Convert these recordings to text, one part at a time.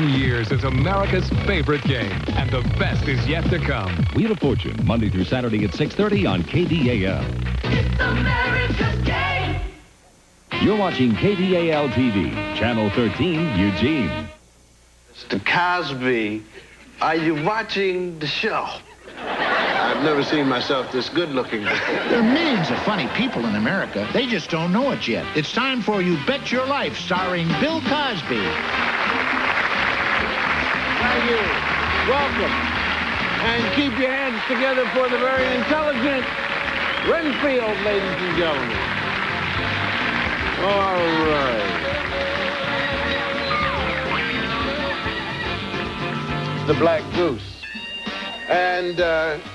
37 years as America's favorite game, and the best is yet to come. Wheel of Fortune, Monday through Saturday at 6:30 on KDAL. It's America's game. You're watching KDAL TV, Channel 13, Eugene. Mr. Cosby, are you watching the show? I've never seen myself this good-looking before. There are millions of funny people in America. They just don't know it yet. It's time for You Bet Your Life, starring Bill Cosby. Thank you. Welcome. And keep your hands together for the very intelligent Renfield, ladies and gentlemen. All right. The Black Goose. And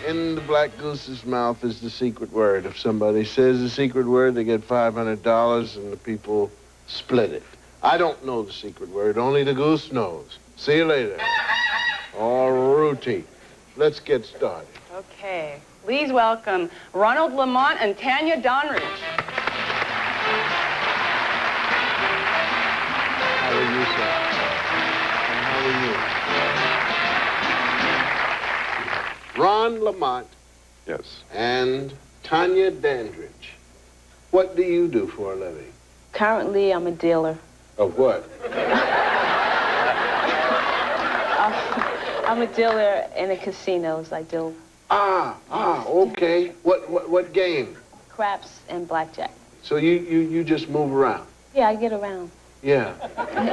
in the Black Goose's mouth is the secret word. If somebody says the secret word, they get $500 and the people split it. I don't know the secret word. Only the goose knows. See you later. All righty. Let's get started. Okay. Please welcome Ronald Lamont and Tanya Donridge. How are you, sir? And how are you? Ron Lamont. Yes. And Tanya Dandridge. What do you do for a living? Currently, I'm a dealer. Of what? I'm a dealer in the casinos. I deal Okay. What game? craps and blackjack. So you just move around? Yeah, I get around. Yeah.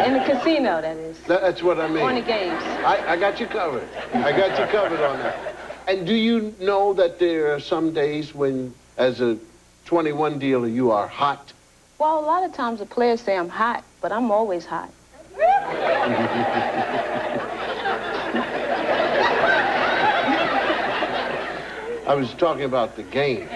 In the casino, that is. That's what I mean. On the games. I got you covered. I got you covered on that. And do you know that there are some days when, as a 21 dealer, you are hot? Well, a lot of times the players say I'm hot, but I'm always hot. I was talking about the game.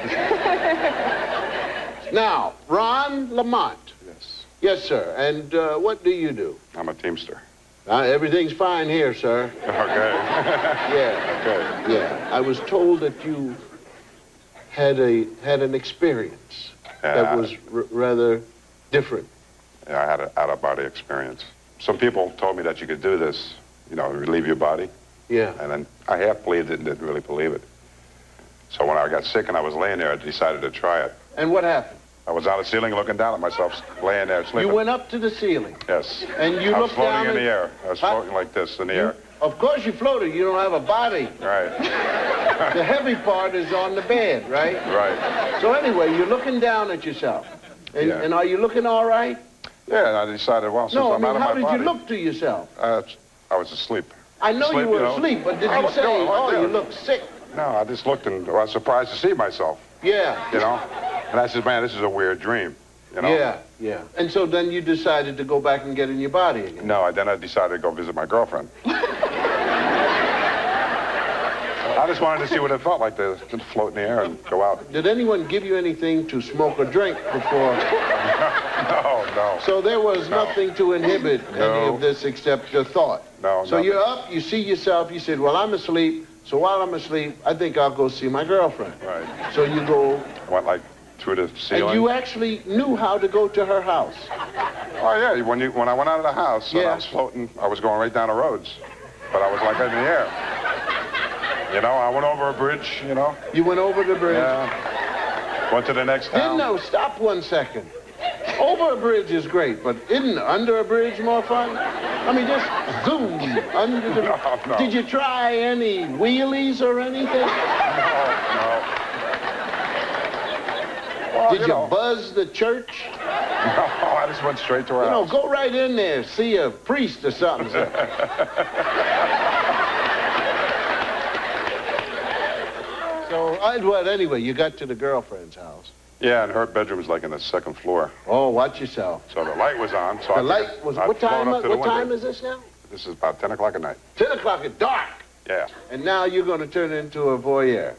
Now, Ron Lamont. Yes. Yes, sir. And what do you do? I'm a teamster. Everything's fine here, sir. Okay. Yeah. Okay. Yeah. I was told that you had an experience that was rather different. Yeah, I had an out-of-body experience. Some people told me that you could do this, relieve your body. Yeah. And then I half believed it and didn't really believe it. So when I got sick and I was laying there, I decided to try it. And what happened? I was on the ceiling looking down at myself, laying there sleeping. You went up to the ceiling. Yes. And you looked down. I was floating in the air. I was floating like this in the air. Of course you floated. You don't have a body. Right. The heavy part is on the bed, right? Right. So anyway, you're looking down at yourself. And, Yeah. and are you looking all right? Yeah, and I decided, well, since No, I I'm mean, out of how my did body. you look to yourself? I was asleep. I know Sleep, you were you know. asleep, but did I you was- say, no, I oh, did. you look sick? No, I just looked and I was surprised to see myself, Yeah. And I said, man, this is a weird dream, Yeah. And so then you decided to go back and get in your body again? No, then I decided to go visit my girlfriend. I just wanted to see what it felt like to float in the air and go out. Did anyone give you anything to smoke or drink before? No. So there was nothing to inhibit any No. of this except your thought? No, So nothing. you're up, you see yourself, you said, well, I'm asleep, so while I'm asleep, I think I'll go see my girlfriend. Right. So you go, I went like through the ceiling. and you actually knew how to go to her house. Oh, yeah, when I went out of the house and Yeah. I was floating, I was going right down the roads. But I was like in the air. I went over a bridge, You went over the bridge. Yeah. Went to the next town. Stop 1 second. Over a bridge is great, but isn't under a bridge more fun? I mean, just zoom under the... No. Did you try any wheelies or anything? No. Well, Did you buzz the church? No, I just went straight to her house. Go right in there, see a priest or something. So, anyway, you got to the girlfriend's house. Yeah, and her bedroom was like in the second floor. Oh, watch yourself. So the light was on. So The light was... What time is this now? This is about 10 o'clock at night. 10 o'clock at dark. Yeah. And now you're going to turn into a voyeur.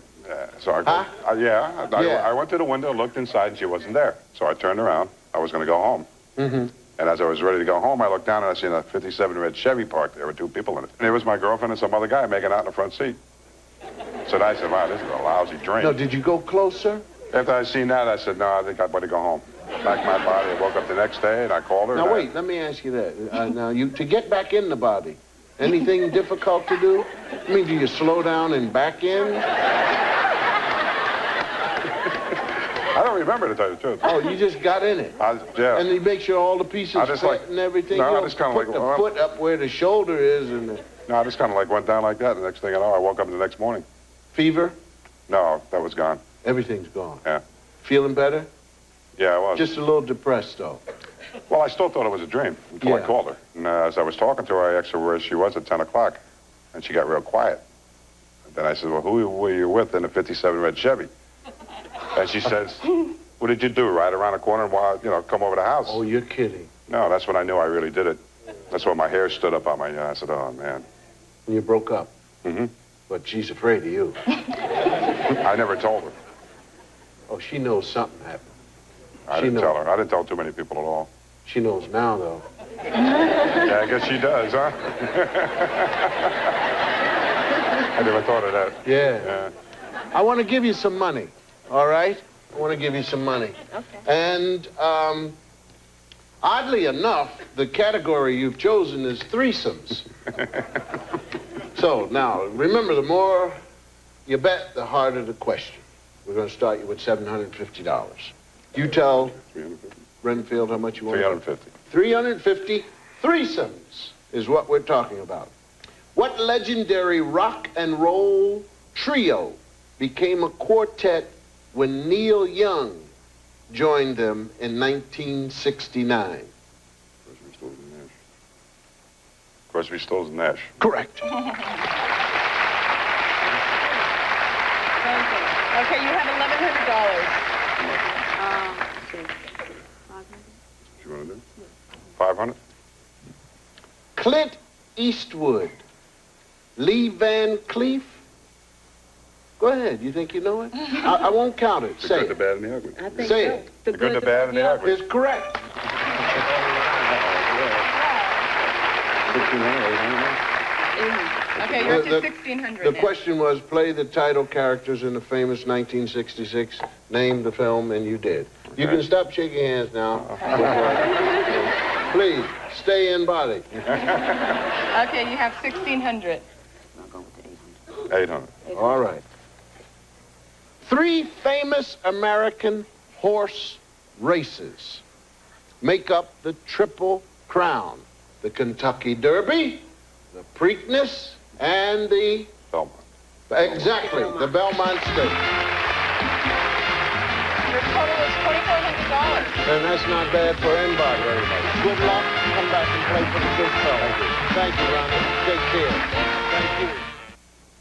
So I go, I went to the window, looked inside, and she wasn't there. So I turned around. I was going to go home. Mm-hmm. And as I was ready to go home, I looked down and I seen a 57 red Chevy parked there with 2 people in it. And it was my girlfriend and some other guy making out in the front seat. So I said, wow, this is a lousy dream. No, did you go closer? After I seen that, I said, no, I think I'd better go home. Packed my body. I woke up the next day and I called her. Now, wait, let me ask you that. Now, to get back in the body, Anything difficult to do? I mean, do you slow down and back in? I don't remember, to tell you the truth. Oh, you just got in it. Yeah. And you make sure all the pieces I just fit and everything. No, You I don't just kind of put like... the foot up where the shoulder is and the No, I just kind of like went down like that. The next thing I know, I woke up the next morning. fever. No, that was gone. Everything's gone. Yeah. Feeling better? Yeah, I was. Just a little depressed, though. Well, I still thought it was a dream until I Yeah. called her. And as I was talking to her, I asked her where she was at 10 o'clock. And she got real quiet. And then I said, well, who were you with in a 57 red Chevy? And she says, what did you do, ride around the corner and, come over the house? Oh, you're kidding. No, that's when I knew I really did it. That's when my hair stood up on my... I said, oh, man. And you broke up. Mm-hmm. But she's afraid of you. I never told her. Oh, she knows something happened. I didn't tell her. I didn't tell too many people at all. She knows now, though. Yeah, I guess she does, huh? I never thought of that. Yeah. I want to give you some money, all right? I want to give you some money. Okay. And, oddly enough, the category you've chosen is threesomes. So, now, remember, the more you bet, the harder the question. We're going to start you with $750. You tell Renfield how much you want. 350. 350 threesomes is what we're talking about. What legendary rock and roll trio became a quartet when Neil Young joined them in 1969? Crosby, Stills, and Nash. Correct. Okay, you have $1,100. What you want to do? 500? Clint Eastwood, Lee Van Cleef. Go ahead. You think you know it? I won't count it. The Say good, the it. bad, and the ugly. I think Say so. it. The good, the bad, and the ugly. It's correct. Okay, you're up to $1,600 The now. question was, play the title characters in the famous 1966, name the film, and you did. You can stop shaking hands now. Please, stay in body. Okay, you have $1,600. 800. All right. 3 famous American horse races make up the Triple Crown. The Kentucky Derby, the Preakness, and the... Belmont. Exactly, the Belmont Stakes. Your total is $2,400. And that's not bad for anybody. Good luck. Come back and play for the big fella. Thank you, Ronald. Take care. Thank you.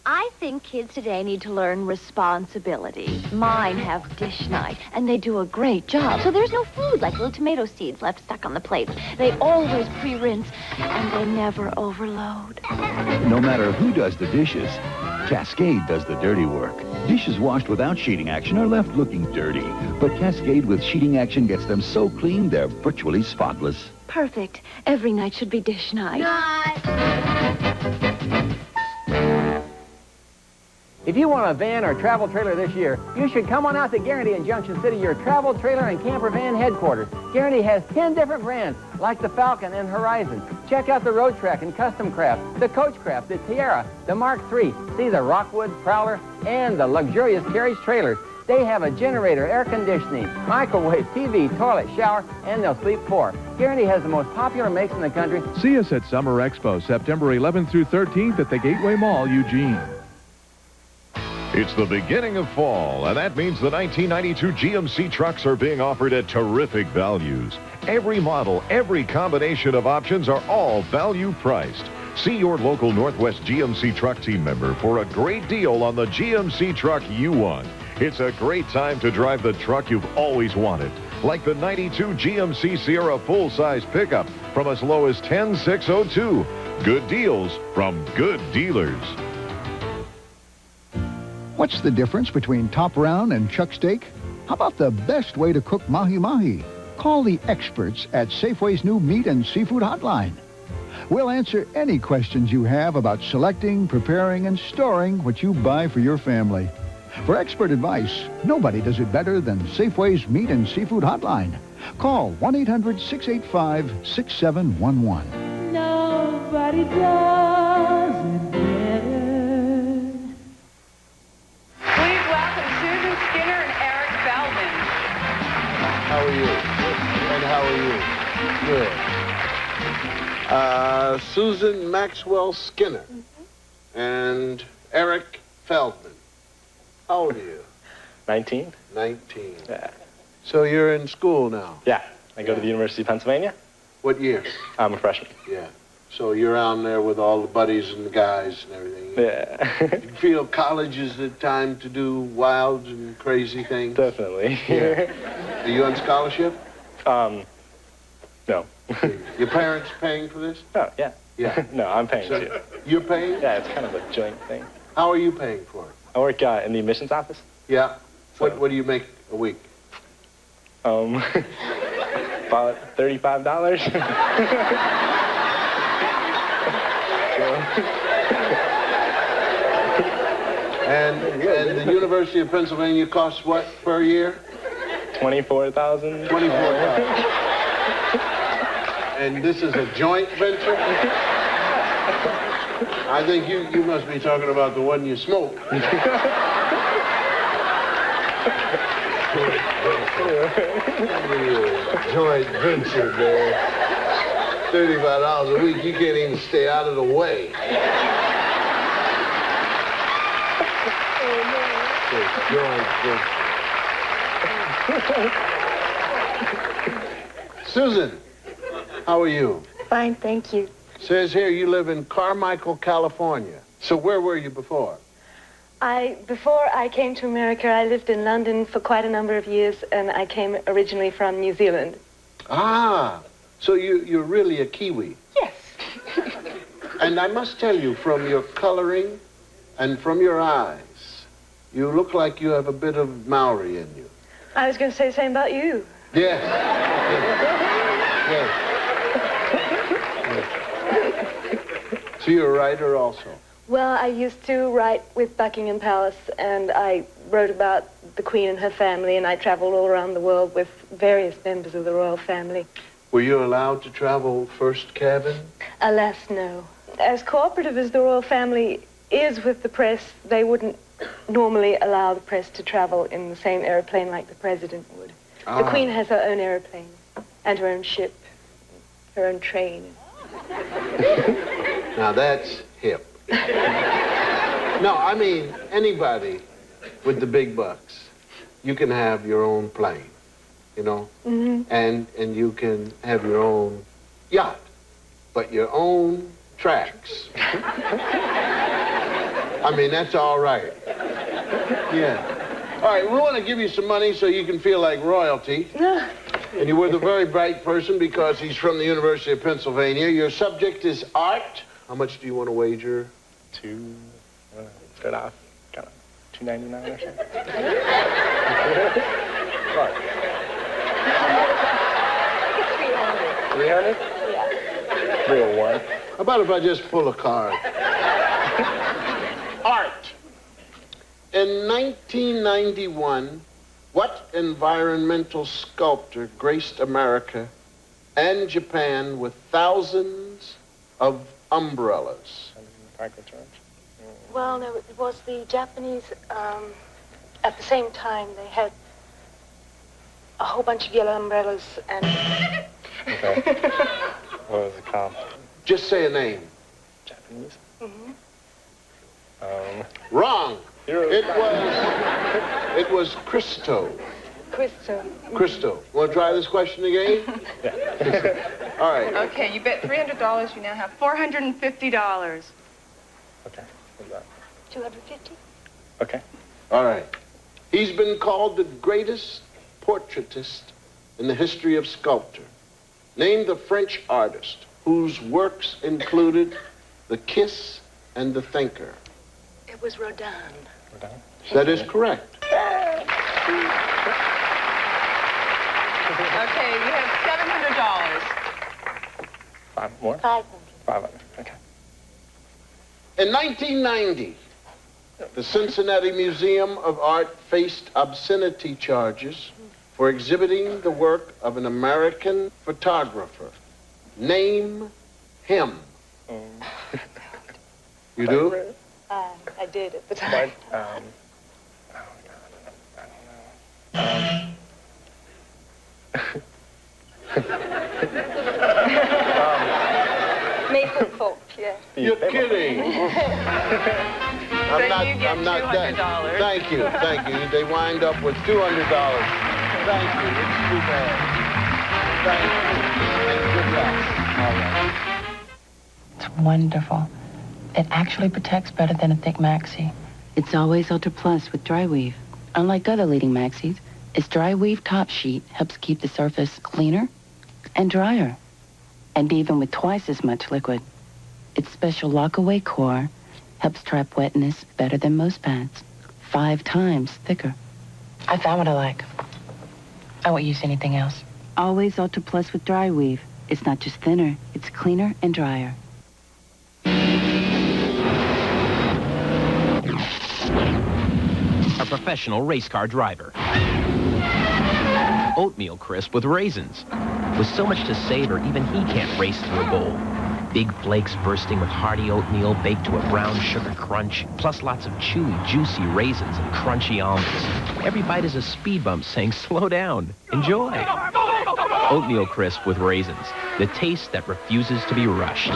I think kids today need to learn responsibility. Mine have dish night, and they do a great job. So there's no food like little tomato seeds left stuck on the plates. They always pre-rinse, and they never overload. No matter who does the dishes, Cascade does the dirty work. Dishes washed without sheeting action are left looking dirty, but Cascade with sheeting action gets them so clean they're virtually spotless. Perfect. Every night should be dish night. If you want a van or travel trailer this year, you should come on out to Guarantee in Junction City, your travel trailer and camper van headquarters. Guarantee has 10 different brands, like the Falcon and Horizon. Check out the Road Track and Custom Craft, the Coach Craft, the Tiara, the Mark III. See the Rockwood, Prowler, and the luxurious carriage trailers. They have a generator, air conditioning, microwave, TV, toilet, shower, and they'll sleep 4. Guarantee has the most popular makes in the country. See us at Summer Expo, September 11th through 13th at the Gateway Mall, Eugene. It's the beginning of fall, and that means the 1992 GMC trucks are being offered at terrific values. Every model, every combination of options are all value priced. See your local Northwest GMC truck team member for a great deal on the GMC truck you want. It's a great time to drive the truck you've always wanted, like the 92 GMC Sierra full-size pickup from as low as $10,602. Good deals from good dealers. What's the difference between top round and chuck steak? How about the best way to cook mahi-mahi? Call the experts at Safeway's new meat and seafood hotline. We'll answer any questions you have about selecting, preparing, and storing what you buy for your family. For expert advice, nobody does it better than Safeway's meat and seafood hotline. Call 1-800-685-6711. Nobody does. Susan Maxwell Skinner. And Eric Feldman. How old are you? 19. 19. Yeah. So you're in school now? Yeah. I go to the University of Pennsylvania. What year? I'm a freshman. Yeah. So you're on there with all the buddies and the guys and everything. Yeah. You feel college is the time to do wild and crazy things? Definitely. Yeah. Are you on scholarship? No. Your parents paying for this? Oh, yeah. Yeah. No, I'm paying So too. you're paying? Yeah, it's kind of a joint thing. How are you paying for it? I work in the admissions office. Yeah. So- What do you make a week? About $35. And the University of Pennsylvania costs what per year? 24,000. 24,000. And this is a joint venture? I think you must be talking about the one you smoke. Joint venture, man. $35 a week, you can't even stay out of the way. Joint venture. Susan, how are you? Fine, thank you. Says here you live in Carmichael, California. So where were you before? Before I came to America, I lived in London for quite a number of years, and I came originally from New Zealand. Ah, so you're really a Kiwi. Yes. And I must tell you, from your coloring and from your eyes, you look like you have a bit of Maori in you. I was going to say the same about you. Yes. Yes. Yes. So you're a writer also? Well, I used to write with Buckingham Palace, and I wrote about the Queen and her family, and I traveled all around the world with various members of the royal family. Were you allowed to travel first cabin? Alas, no. As cooperative as the royal family is with the press, they wouldn't normally allow the press to travel in the same airplane like the president would. The Queen has her own airplane, and her own ship, her own train. Now that's hip. No, I mean, anybody with the big bucks, you can have your own plane, you know? Mm-hmm. And you can have your own yacht, but your own tracks. I mean, that's all right. Yeah. All right, we want to give you some money so you can feel like royalty. And you're with a very bright person because he's from the University of Pennsylvania. Your subject is art. How much do you want to wager? Start off kind of $2.99 or something. What? 300? Yeah. 301. How about if I just pull a card? Art. In 1991, what environmental sculptor graced America and Japan with thousands of umbrellas? Well, no, it was the Japanese, at the same time, they had a whole bunch of yellow umbrellas and... Okay. What was it called? Just say a name. Japanese? Mm-hmm. Wrong. It was Christo. Christo. Christo. Want to try this question again? Yeah. All right. Okay, you bet $300. You now have $450. Okay. What's that? 250? Okay. All right. He's been called the greatest portraitist in the history of sculpture. Name the French artist whose works included The Kiss and The Thinker. It was Rodin. Rodin? That is correct. Okay, you have $700. 5 more? 500. 500. Okay. In 1990, the Cincinnati Museum of Art faced obscenity charges for exhibiting the work of an American photographer. Name him. You do? I did at the time. Oh, God. I don't know. Maple You're kidding. I'm not that. Thank you. They wind up with $200. Thank you. It's too bad. Thank you. And good luck. All right. It's wonderful. It actually protects better than a thick maxi. It's always Ultra Plus with dry weave. Unlike other leading maxis, its dry weave top sheet helps keep the surface cleaner and drier. And even with twice as much liquid, its special lock-away core helps trap wetness better than most pads. 5 times thicker. I found what I like. I won't use anything else. Always Ultra Plus with dry weave. It's not just thinner, it's cleaner and drier. A professional race car driver. Oatmeal crisp with raisins. With so much to savor, even he can't race through a bowl. Big flakes bursting with hearty oatmeal baked to a brown sugar crunch, plus lots of chewy, juicy raisins and crunchy almonds. Every bite is a speed bump saying, slow down, enjoy. Oatmeal crisp with raisins, the taste that refuses to be rushed.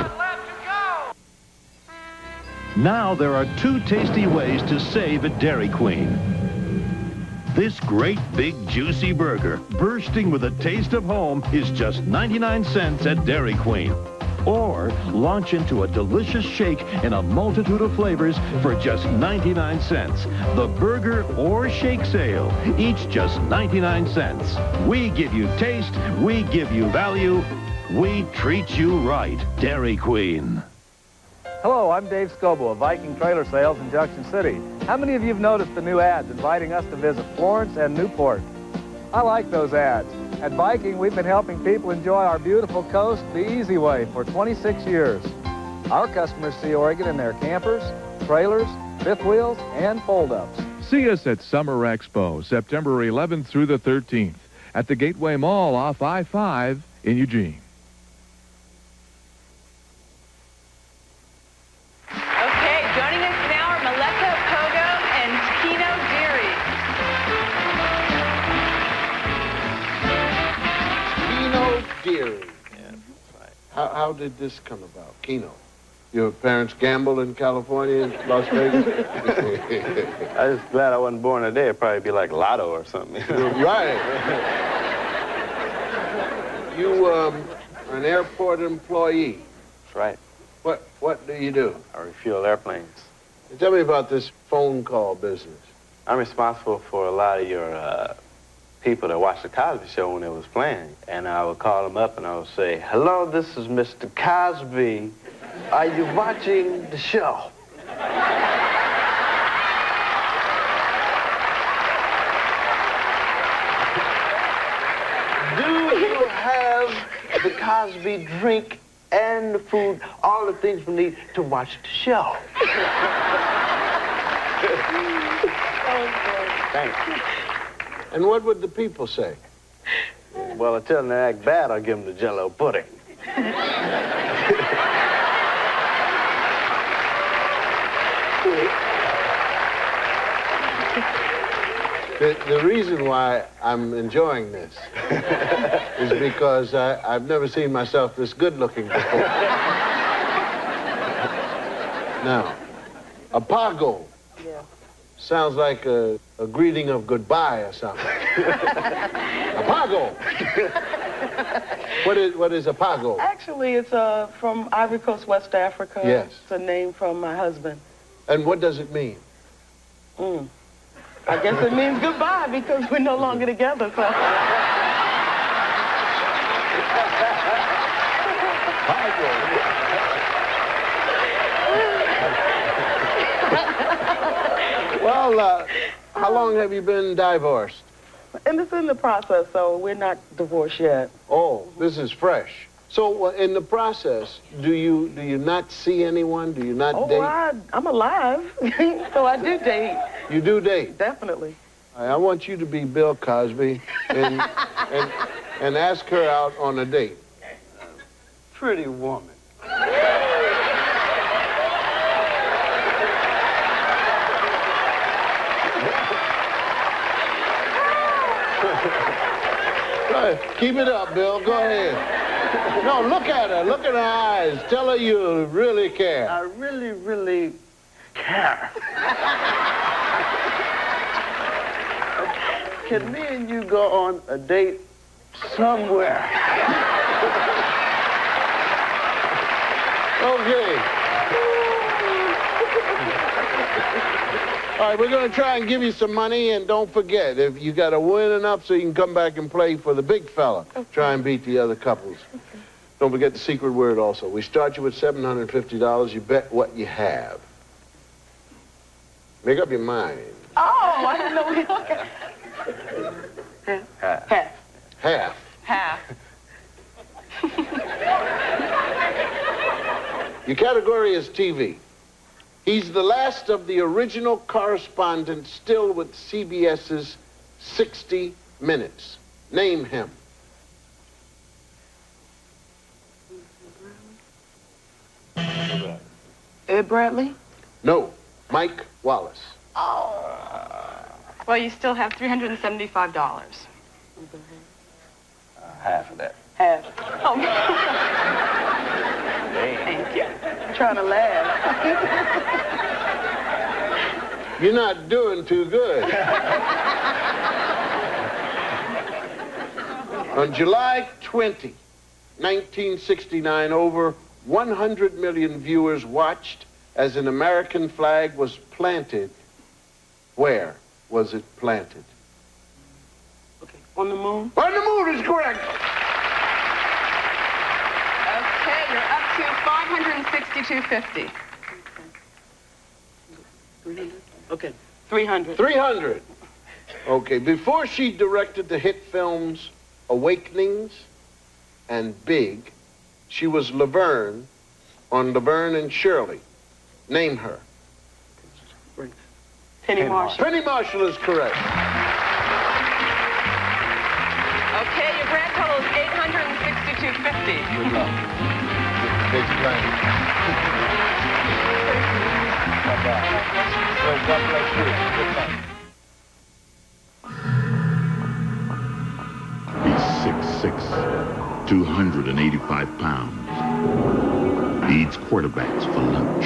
Now there are 2 tasty ways to save at Dairy Queen. This great big juicy burger, bursting with a taste of home, is just 99 cents at Dairy Queen. Or launch into a delicious shake in a multitude of flavors for just 99 cents. The burger or shake sale, each just 99 cents. We give you taste, we give you value, we treat you right. Dairy Queen. Hello, I'm Dave Scobo of Viking Trailer Sales in Junction City. How many of you have noticed the new ads inviting us to visit Florence and Newport? I like those ads. At Viking, we've been helping people enjoy our beautiful coast the easy way for 26 years. Our customers see Oregon in their campers, trailers, fifth wheels, and fold-ups. See us at Summer Expo, September 11th through the 13th, at the Gateway Mall off I-5 in Eugene. Deary. Yeah, right. How did this come about, Keno? Your parents gambled in California, in Las Vegas? I was glad I wasn't born today. It'd probably be like Lotto or something. Right. You are an airport employee. That's right. What do you do? I refuel airplanes. Tell me about this phone call business. I'm responsible for a lot of your people that watched the Cosby Show when it was playing. And I would call them up and I would say, hello, this is Mr. Cosby. Are you watching the show? Do you have the Cosby drink and the food, all the things we need to watch the show? Thanks. And what would the people say? Well, I tell them to act bad, I'll give them the Jell-O pudding. The reason why I'm enjoying this is because I've never seen myself this good-looking before. Now, Apago. Yeah. Sounds like a greeting of goodbye or something. Apago! What is Apago? Actually, it's from Ivory Coast, West Africa. Yes. It's a name from my husband. And what does it mean? I guess it means goodbye because we're no longer together, so. Well, how long have you been divorced? And it's in the process, so we're not divorced yet. Oh, this is fresh. So in the process, do you not see anyone? Do you not date? I'm alive, so I do date. You do date? Definitely. I want you to be Bill Cosby and ask her out on a date. Pretty woman. Keep it up, Bill. Go ahead. No, look at her. Look at her eyes. Tell her you really care. I really, really care. Can me and you go on a date somewhere? Okay. All right, we're going to try and give you some money, and don't forget, if you got to win enough so you can come back and play for the big fella, try and beat the other couples. Don't forget the secret word also. We start you with $750. You bet what you have. Make up your mind. Oh, I don't know. Okay. Half. Half. Half. Your category is TV. He's the last of the original correspondents still with CBS's 60 Minutes. Name him. Ed Bradley? No, Mike Wallace. Oh. Well, you still have $375. Half of that. Half. Oh. Thank you. I'm trying to laugh. You're not doing too good. On July 20, 1969, over 100 million viewers watched as an American flag was planted. Where was it planted? Okay, on the moon? On the moon is correct. Okay, you're up to $562.50. Okay. 300. 300. Okay, before she directed the hit films Awakenings and Big, she was Laverne on Laverne and Shirley. Name her. Penny Marshall. Penny Marshall is correct. Okay, your grand total is $862.50. Good luck. Big plan. Bye-bye. Well, God bless you. Good luck. He's 6'6", 285 pounds. He eats quarterbacks for lunch.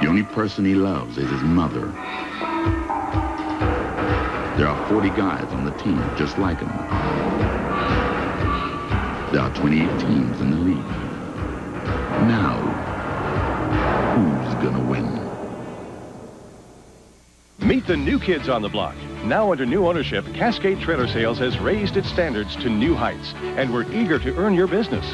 The only person he loves is his mother. There are 40 guys on the team just like him. There are 28 teams in the league. Now, who's gonna win? Meet the new kids on the block. Now under new ownership, Cascade Trailer Sales has raised its standards to new heights, and we're eager to earn your business.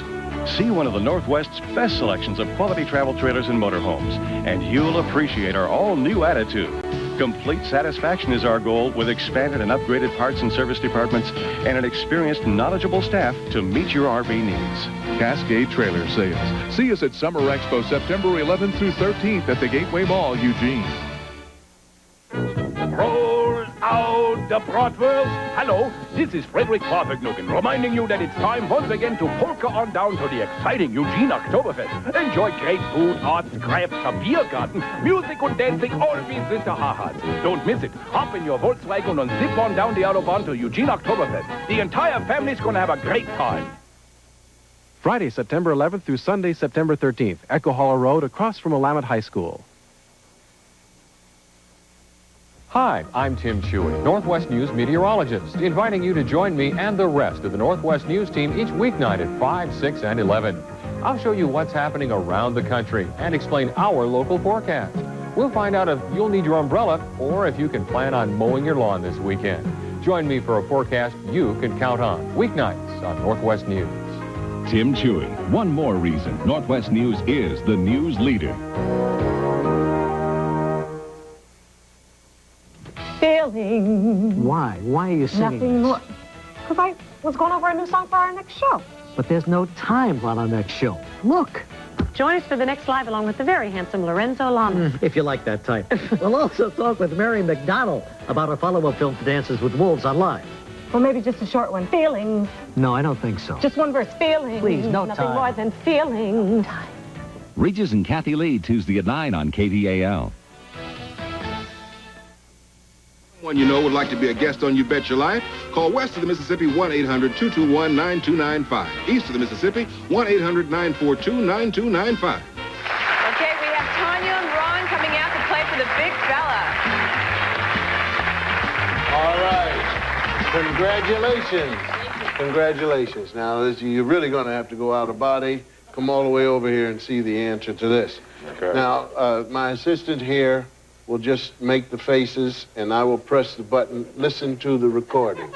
See one of the Northwest's best selections of quality travel trailers and motorhomes, and you'll appreciate our all-new attitude. Complete satisfaction is our goal, with expanded and upgraded parts and service departments and an experienced, knowledgeable staff to meet your RV needs. Cascade Trailer Sales. See us at Summer Expo September 11th through 13th at the Gateway Mall, Eugene. Roll out the bratwurst. Hello, this is Frederick Farfignugan reminding you that it's time once again to polka on down to the exciting Eugene Oktoberfest. Enjoy great food, arts, crafts, a beer garden, music and dancing, all with the ha-has. Don't miss it. Hop in your Volkswagen and zip on down the Autobahn to Eugene Oktoberfest. The entire family's going to have a great time. Friday, September 11th through Sunday, September 13th, Echo Hollow Road, across from Willamette High School. Hi, I'm Tim Chewy, Northwest News meteorologist, inviting you to join me and the rest of the Northwest News team each weeknight at 5, 6, and 11. I'll show you what's happening around the country and explain our local forecast. We'll find out if you'll need your umbrella or if you can plan on mowing your lawn this weekend. Join me for a forecast you can count on, weeknights on Northwest News. Tim Chewy, one more reason Northwest News is the news leader. Feeling. Why? Why are you singing? Nothing more. Because I was going over a new song for our next show. But there's no time for our next show. Look. Join us for the next live along with the very handsome Lorenzo Lamas. If you like that type. We'll also talk with Mary McDonald about her follow-up film for Dances with Wolves on Live. Well, maybe just a short one. Feelings. No, I don't think so. Just one verse. Feelings. Please, no Nothing time. more than feelings. Regis and Kathy Lee, Tuesday at 9 on KDAL. One you know would like to be a guest on You Bet Your Life? Call west of the Mississippi 1-800-221-9295. East of the Mississippi 1-800-942-9295. Okay, we have Tanya and Ron coming out to play for the big fella. All right. Congratulations. Congratulations. Now, you're really going to have to go out of body, come all the way over here and see the answer to this. Okay. Now, my assistant here will just make the faces, and I will press the button. Listen to the recording.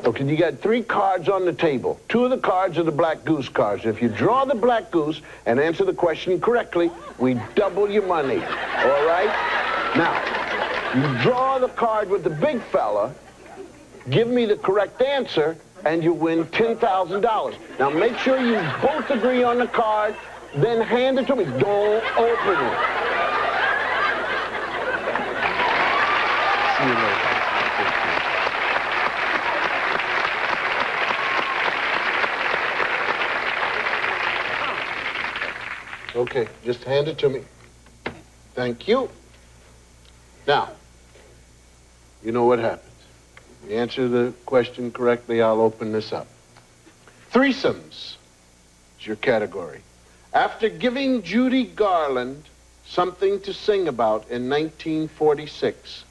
Okay, you got 3 cards on the table. 2 of the cards are the black goose cards. If you draw the black goose and answer the question correctly, we double your money. All right? Now, you draw the card with the big fella, give me the correct answer, and you win $10,000. Now, make sure you both agree on the card, then hand it to me. Don't open it. See you later. Okay, just hand it to me. Thank you. Now, you know what happens. If you answer the question correctly, I'll open this up. Threesomes is your category. After giving Judy Garland something to sing about in 1946,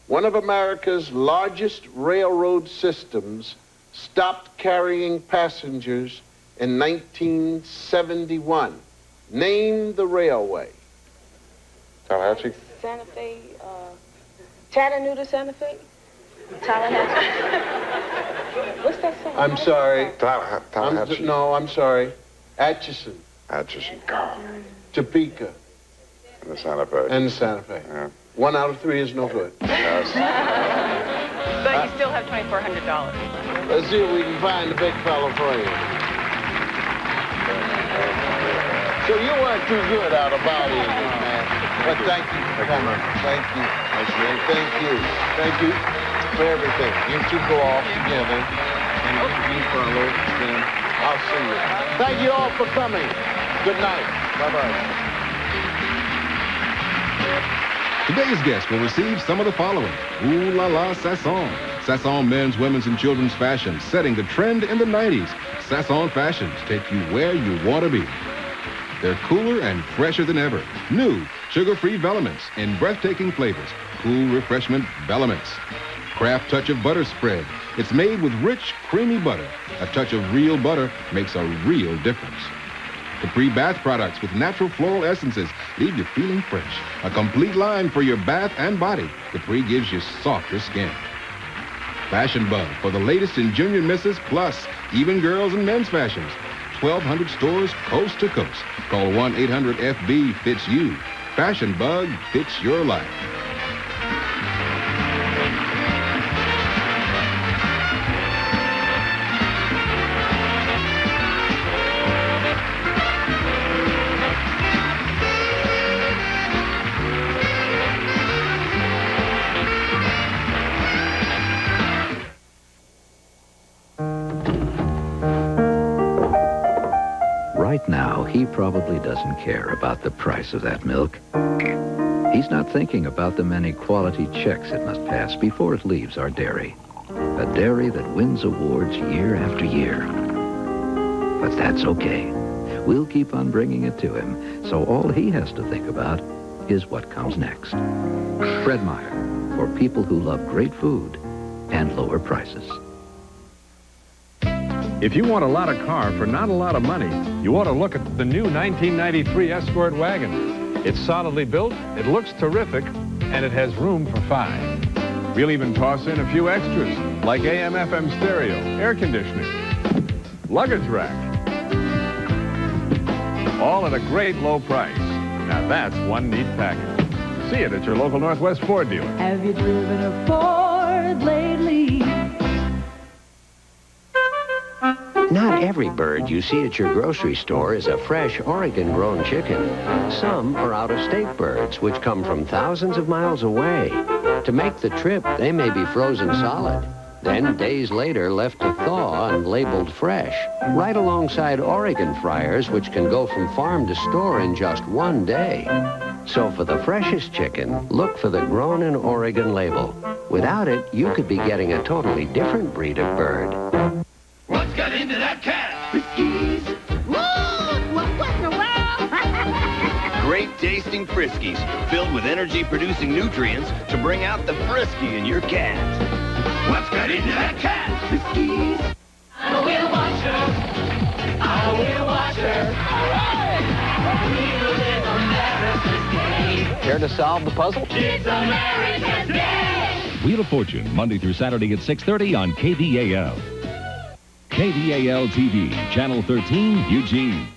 one of America's largest railroad systems stopped carrying passengers in 1971. Name the railway. Tallahatchie. Santa Fe, Chattanooga, Santa Fe? Tallahatchie. What's that song? I'm sorry. Tallahatchie. I'm sorry. Atchison. Atchison. Topeka. And the Santa Fe. And the Santa Fe. Yeah. 1 out of 3 is no good. Yes. But you still have $2,400. Let's see if we can find the big fellow for you. So you weren't too good out of body, man. But thank you for coming. Thank you. Thank you. Thank you for everything. You two go off together, and you follow them. I'll see you. Thank you all for coming. Good night. Bye-bye. Today's guest will receive some of the following. Ooh la la Sasson. Sasson men's, women's, and children's fashion, setting the trend in the 90s. Sasson fashions take you where you want to be. They're cooler and fresher than ever. New sugar-free Velements in breathtaking flavors. Cool refreshment Velements. Kraft touch of butter spread. It's made with rich, creamy butter. A touch of real butter makes a real difference. Capri bath products with natural floral essences leave you feeling fresh. A complete line for your bath and body. Capri gives you softer skin. Fashion Bug for the latest in junior misses plus even girls and men's fashions. 1,200 stores coast to coast. Call 1-800-FB-FITS-YOU. Fashion Bug fits your life. Right now, he probably doesn't care about the price of that milk. He's not thinking about the many quality checks it must pass before it leaves our dairy. A dairy that wins awards year after year. But that's okay. We'll keep on bringing it to him, so all he has to think about is what comes next. Fred Meyer, for people who love great food and lower prices. If you want a lot of car for not a lot of money, you ought to look at the new 1993 Escort wagon. It's solidly built, it looks terrific, and it has room for 5. We'll even toss in a few extras, like AM/FM stereo, air conditioning, luggage rack. All at a great low price. Now that's one neat package. See it at your local Northwest Ford dealer. Have you driven a Ford lately? Not every bird you see at your grocery store is a fresh Oregon-grown chicken. Some are out-of-state birds, which come from thousands of miles away. To make the trip, they may be frozen solid, then days later left to thaw and labeled fresh, right alongside Oregon fryers, which can go from farm to store in just one day. So for the freshest chicken, look for the Grown in Oregon label. Without it, you could be getting a totally different breed of bird. What's got into that cat? Friskies. What in the world? Great tasting Friskies, filled with energy-producing nutrients to bring out the frisky in your cat. What's got into that cat? Friskies. I'm a whale watcher. I'm a whale watcher. All right. Care to solve the puzzle? It's America's Day. Wheel of Fortune, Monday through Saturday at 6:30 on KDAL. KDAL TV, Channel 13, Eugene.